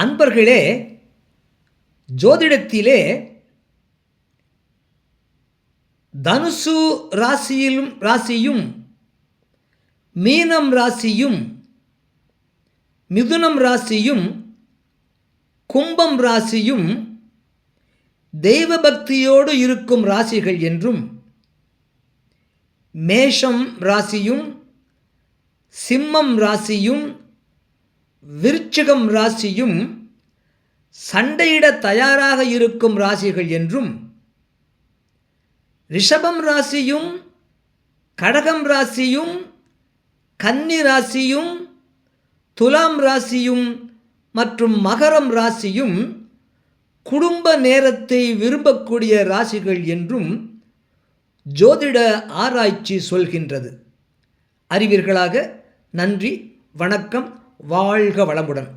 அன்பர்களே, ஜோதிடத்திலே தனுசு ராசியும் மீனம் ராசியும் மிதுனம் ராசியும் கும்பம் ராசியும் தெய்வ பக்தியோடு இருக்கும் ராசிகள் என்றும், மேஷம் ராசியும் சிம்மம் ராசியும் விருச்சிகம் ராசியும் சண்டையிட தயாராக இருக்கும் ராசிகள் என்றும், ரிஷபம் ராசியும் கடகம் ராசியும் கன்னி ராசியும் துலாம் ராசியும் மற்றும் மகரம் ராசியும் குடும்ப நேரத்தை விரும்பக்கூடிய ராசிகள் என்றும் ஜோதிட ஆராய்ச்சி சொல்கின்றது. அறிவீர்களாக. நன்றி, வணக்கம், வாழ்க வளமுடன்.